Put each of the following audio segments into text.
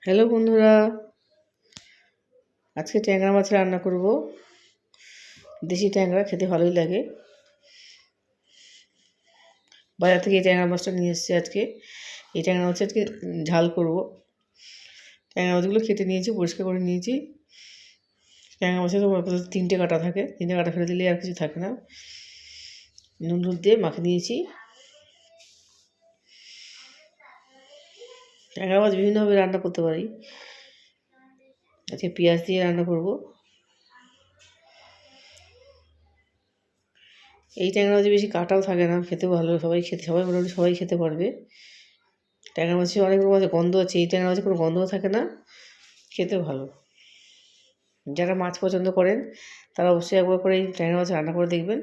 Hello বন্ধুরা, আজকে ট্যাংরা মাছ রান্না করব। দেশি ট্যাংরা খেতে ভালোই লাগে। বাজার থেকে এই ট্যাংরা মাছটা নিয়ে এসেছি আজকে। এই ট্যাংরা মাছ আজকে ঝাল করব। ট্যাংরা মাছগুলো কেটে নিয়েছি, পরিষ্কার করে নিয়েছি। ট্যাংরা মাছে তো 3টে কাঁটা থাকে, 3টে কাঁটা ফেলে দিলে আর কিছু থাকে না। নুন দিয়ে মাখিয়ে নিয়েছি। ট্যাংরা মাছ বিভিন্নভাবে রান্না করতে পারি। আজকে পেঁয়াজ দিয়ে রান্না করব। এই ট্যাংরা মাছে বেশি কাঁটাও থাকে না, খেতে ভালো, সবাই মোটামুটি সবাই খেতে পারবে। ট্যাংরা মাছে অনেক রকম আছে, গন্ধ আছে। এই ট্যাংরা মাছে কোনো গন্ধও থাকে না, খেতে ভালো। যারা মাছ পছন্দ করেন তারা অবশ্যই একবার করে এই ট্যাংরা মাছ রান্না করে দেখবেন।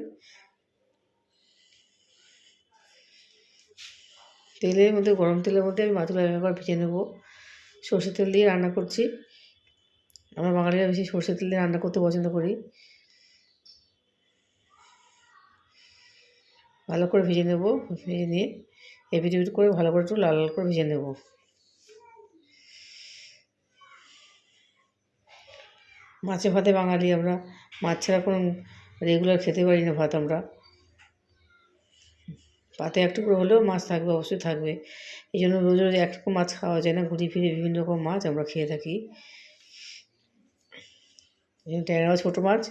গরম তেলের মধ্যে আমি মাছগুলো একবার ভেজে নেব। সরষের তেল দিয়ে রান্না করছি। আমরা বাঙালিরা বেশি সরষের তেল দিয়ে রান্না করতে পছন্দ করি। ভালো করে ভেজে নেব। ভেজে নিয়ে এপিট করে ভালো করে একটু লাল লাল করে ভেজে নেব। মাছে ভাতে বাঙালি আমরা, মাছ ছাড়া কোনো রেগুলার খেতে পারি না ভাত আমরা। পাতে একটু করে হলেও মাছ থাকবে, অবশ্যই থাকবে। এই জন্য রোজ রোজ একরকম মাছ খাওয়া যায় না, ঘুরে ফিরে বিভিন্ন রকম মাছ আমরা খেয়ে থাকি। ট্যাংরা মাছ ছোটো মাছ,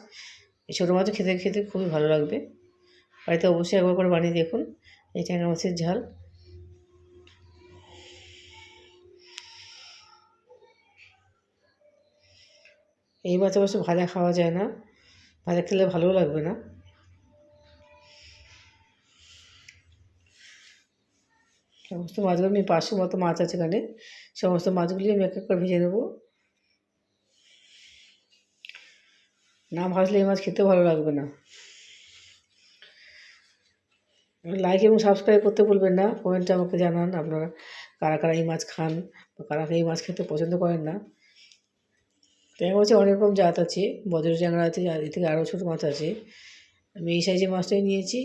এই ছোটো মাছও খেতে খেতে খুবই ভালো লাগবে। বাড়িতে অবশ্যই একবার করে বানিয়ে দেখুন এই ট্যাংরা মাছের ঝাল। এই মাছ অবশ্য ভাজা খাওয়া যায় না, ভাজা খেলে ভালোও লাগবে না। সমস্ত মাছগুলো আমি 500 মতো মাছ আছে এখানে, সমস্ত মাছগুলি আমি এক এক করে ভেজে নেবো। না ভাজলে এই মাছ খেতে ভালো লাগবে না। লাইক এবং সাবস্ক্রাইব করতে ভুলবেন না। কমেন্টে আমাকে জানান আপনারা কারা কারা এই মাছ খান বা কারা এই মাছ খেতে পছন্দ করেন না। ট্যাংরা মাছে অনেক রকম জাত আছে, বজর ট্যাংরা আছে, এর থেকে আরও ছোটো মাছ আছে। আমি এই সাইজের মাছটাই নিয়েছি।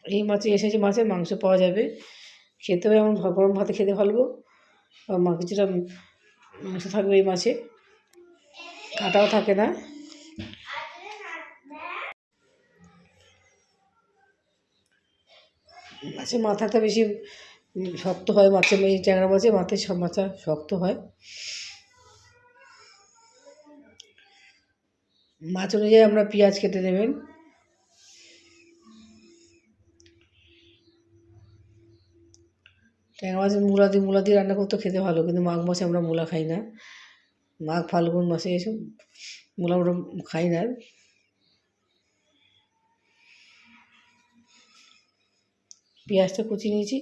এই সাইজের মাছের মাংস পাওয়া যাবে, খেতেও এমন গরম ভাতে খেতে ভালো, বা কিছুটা মাংস থাকবে এই মাছে, কাঁটাও থাকে না। মাছের মাথাটা বেশি শক্ত হয়, এই ট্যাংরা মাছের মাথা শক্ত হয়। মাছ অনুযায়ী আমরা পেঁয়াজ কেটে নেবেন। ট্যাংরা মাছের মূলা দিয়ে রান্না করতে খেতে ভালো, কিন্তু মাঘ মাসে আমরা মূলা খাই না। মাঘ ফাল্গুন মাসে এসব মূলা আমরা খাই না। পেঁয়াজটা কুচিয়ে নিয়েছি,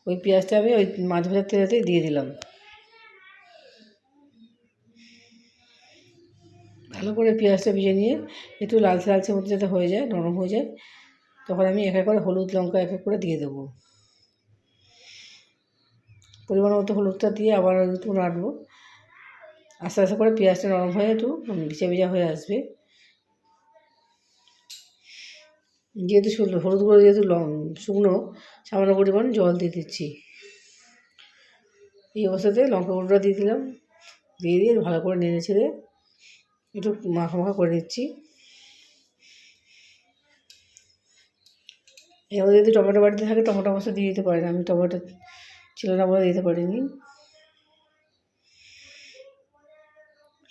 ওই পেঁয়াজটা আমি ওই মাছ ভাজার তেলেতেই দিয়ে দিলাম। ভালো করে পেঁয়াজটা ভেজে নিয়ে একটু লালচে লালচে মতো যাতে হয়ে যায়, নরম হয়ে যায়, তখন আমি এক এক করে হলুদ লঙ্কা এক এক করে দিয়ে দেবো। পরিমাণ মতো হলুদটা দিয়ে আবার একটু নাড়বো। আস্তে আস্তে করে পেঁয়াজটা নরম হয়ে একটু ভিজা ভিজা হয়ে আসবে। যেহেতু হলুদ গুঁড়ো যেহেতু শুকনো, সামান্য পরিমাণ জল দিয়ে দিচ্ছি। এই অবস্থাতে লঙ্কা গুঁড়োটা দিয়ে দিলাম, দিয়ে ভালো করে নেড়ে ছেড়ে একটু মাখা মাখা করে নিচ্ছি। এর মধ্যে যদি টমেটো বাড়িতে থাকে টমেটো অবশ্যই দিয়ে দিতে পারেন, আমি টমেটো ছিল না বলে দিতে পারিনি।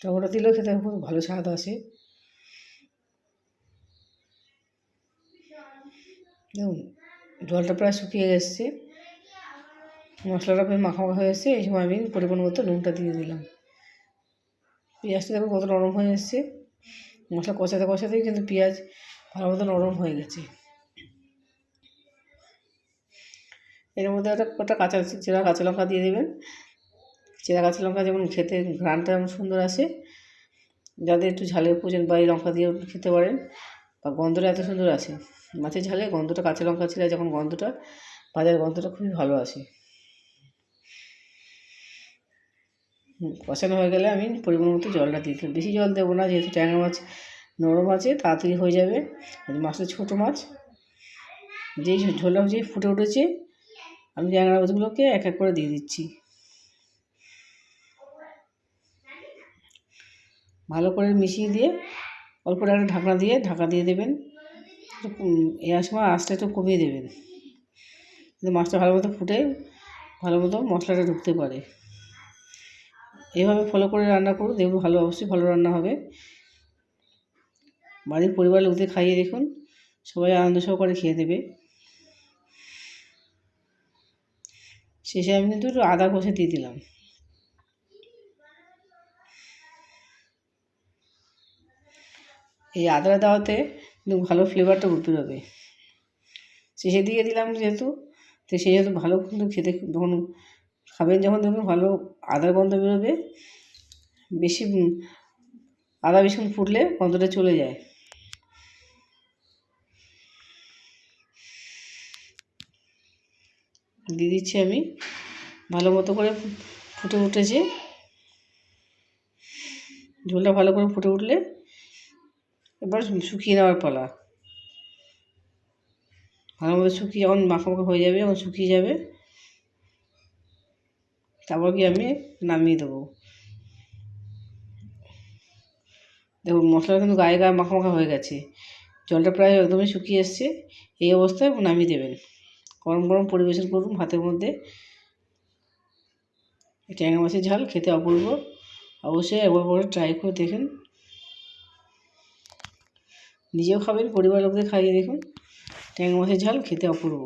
টমেটো দিলেও খেতে খুব ভালো স্বাদ আসে। দেখুন জলটা প্রায় শুকিয়ে এসছে, মশলাটা প্রায় মাখা মাখা হয়ে এসছে। এই সময় আমি পরিমাণ মতো নুনটা দিয়ে দিলাম। পেঁয়াজটা দেখুন কত নরম হয়ে এসছে। মশলা কষাতে কষাতেই কিন্তু পেঁয়াজ ভালো মতো নরম হয়ে গেছে। এর মধ্যে একটা চেরা কাঁচা লঙ্কা দিয়ে দেবেন। চেরা কাঁচা লঙ্কা যেমন খেতে ঘ্রাণটা যেমন সুন্দর আসে, যাদের একটু ঝালের প্রয়োজন বা এই লঙ্কা দিয়েও খেতে পারেন, বা গন্ধটা এত সুন্দর আসে মাছের ঝালে, গন্ধটা কাঁচা লঙ্কা ছেড়ে যখন গন্ধটা, ভাজার গন্ধটা খুবই ভালো আসে। কষানো হয়ে গেলে আমি পরিমাণ মতো জলটা দিয়ে দিলাম। বেশি জল দেবো না, যেহেতু ট্যাংরা মাছ নরম আছে, তাড়াতাড়ি হয়ে যাবে। মাছটা ছোটো মাছ, যেই ঝোলটা হচ্ছে ফুটে উঠেছে, আমি ট্যাংরা মাছগুলোকে এক এক করে দিয়ে দিচ্ছি। ভালো করে মিশিয়ে দিয়ে অল্প একটা ঢাকা দিয়ে দেবেন। এর সময় আঁচটা একটু কমিয়ে দেবেন, মাছটা ভালো মতো ফুটে ভালো মতো মশলাটা ঢুকতে পারে। এভাবে ফলো করে রান্না করুন, দেখুন অবশ্যই ভালো রান্না হবে। বাড়ির পরিবার লোকদের খাইয়ে দেখুন, সবাই আনন্দ সহকারে খেয়ে দেবে। শেষে আমি কিন্তু একটু আদা কষে দিয়ে দিলাম। এই আদাটা দেওয়াতে কিন্তু ভালো ফ্লেভারটা বেরোবে। শেষে দিয়ে দিলাম যেহেতু, তো সেহেতু ভালো কিন্তু খেতে যখন খাবেন যখন দেখুন ভালো আদার গন্ধ বেরোবে। বেশি আদা বেশিক্ষণ ফুটলে গন্ধটা চলে যায়। দিয়ে দিচ্ছি আমি, ভালো মতো করে ফুটে উঠেছে। ঝোলটা ভালো করে ফুটে উঠলে এবার শুকিয়ে নেওয়ার পালা। ভালো মতো শুকিয়ে যখন মাখা মাখা হয়ে যাবে, যখন শুকিয়ে যাবে, তারপর কি আমি নামিয়ে দেবো। দেখুন মশলাটা কিন্তু গায়ে গায়ে মাখা মাখা হয়ে গেছে, জলটা প্রায় একদমই শুকিয়ে এসছে। এই অবস্থায় নামিয়ে দেবেন। গরম গরম পরিবেশন করুন ভাতের মধ্যে। ট্যাংরা মাছের ঝাল খেতে অপূর্ব, অবশ্যই একবার করে ট্রাই করে দেখেন। নিজেও খাবেন, পরিবার লোকদের খাইয়ে দেখুন। ট্যাংরা মাছের ঝাল খেতে অপূর্ব।